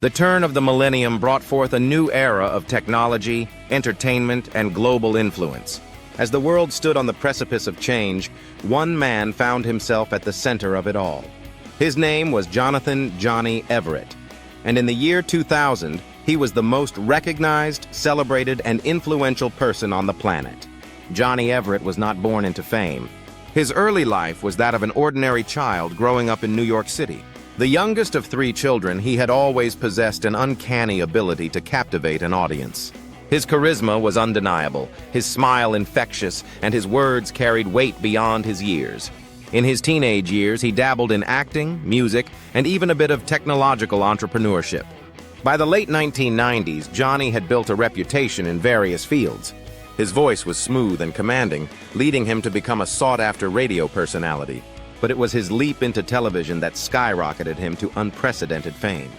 The turn of the millennium brought forth a new era of technology, entertainment, and global influence. As the world stood on the precipice of change, one man found himself at the center of it all. His name was Jonathan "Johnny" Everett, and in the year 2000, he was the most recognized, celebrated, and influential person on the planet. Johnny Everett was not born into fame. His early life was that of an ordinary child growing up in New York City. The youngest of 3 children, he had always possessed an uncanny ability to captivate an audience. His charisma was undeniable, his smile infectious, and his words carried weight beyond his years. In his teenage years, he dabbled in acting, music, and even a bit of technological entrepreneurship. By the late 1990s, Johnny had built a reputation in various fields. His voice was smooth and commanding, leading him to become a sought-after radio personality. But it was his leap into television that skyrocketed him to unprecedented fame.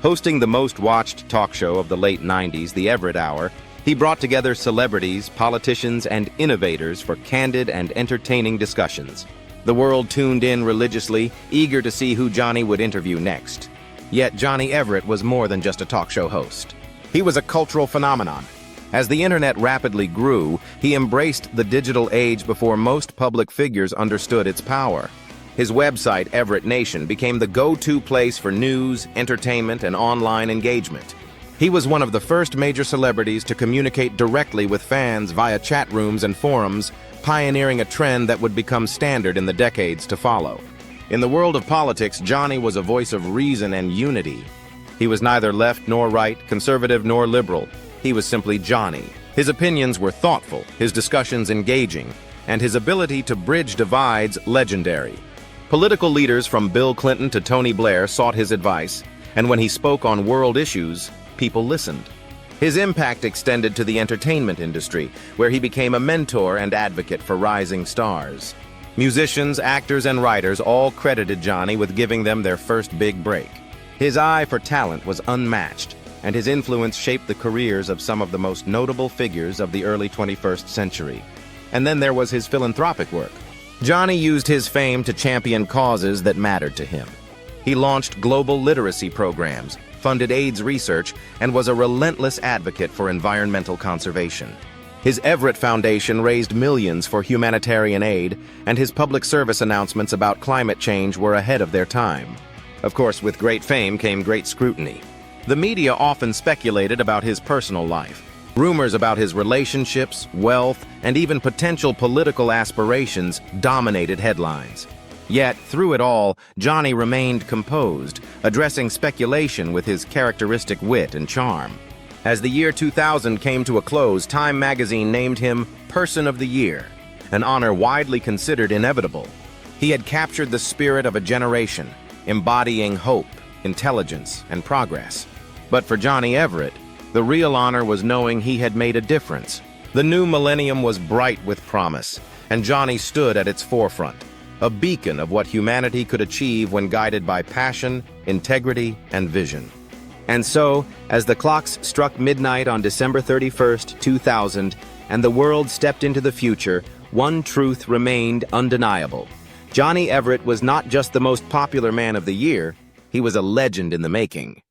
Hosting the most-watched talk show of the late 90s, The Everett Hour, he brought together celebrities, politicians, and innovators for candid and entertaining discussions. The world tuned in religiously, eager to see who Johnny would interview next. Yet Johnny Everett was more than just a talk show host. He was a cultural phenomenon. As the internet rapidly grew, he embraced the digital age before most public figures understood its power. His website, Everett Nation, became the go-to place for news, entertainment, and online engagement. He was one of the first major celebrities to communicate directly with fans via chat rooms and forums, pioneering a trend that would become standard in the decades to follow. In the world of politics, Johnny was a voice of reason and unity. He was neither left nor right, conservative nor liberal. He was simply Johnny. His opinions were thoughtful, his discussions engaging, and his ability to bridge divides legendary. Political leaders from Bill Clinton to Tony Blair sought his advice, and when he spoke on world issues, people listened. His impact extended to the entertainment industry, where he became a mentor and advocate for rising stars. Musicians, actors, and writers all credited Johnny with giving them their first big break. His eye for talent was unmatched, and his influence shaped the careers of some of the most notable figures of the early 21st century. And then there was his philanthropic work. Johnny used his fame to champion causes that mattered to him. He launched global literacy programs, funded AIDS research, and was a relentless advocate for environmental conservation. His Everett Foundation raised millions for humanitarian aid, and his public service announcements about climate change were ahead of their time. Of course, with great fame came great scrutiny. The media often speculated about his personal life. Rumors about his relationships, wealth, and even potential political aspirations dominated headlines. Yet, through it all, Johnny remained composed, addressing speculation with his characteristic wit and charm. As the year 2000 came to a close, Time magazine named him Person of the Year, an honor widely considered inevitable. He had captured the spirit of a generation, embodying hope, intelligence, and progress. But for Johnny Everett, the real honor was knowing he had made a difference. The new millennium was bright with promise, and Johnny stood at its forefront, a beacon of what humanity could achieve when guided by passion, integrity, and vision. And so, as the clocks struck midnight on December 31st, 2000, and the world stepped into the future, one truth remained undeniable. Johnny Everett was not just the most popular man of the year, he was a legend in the making.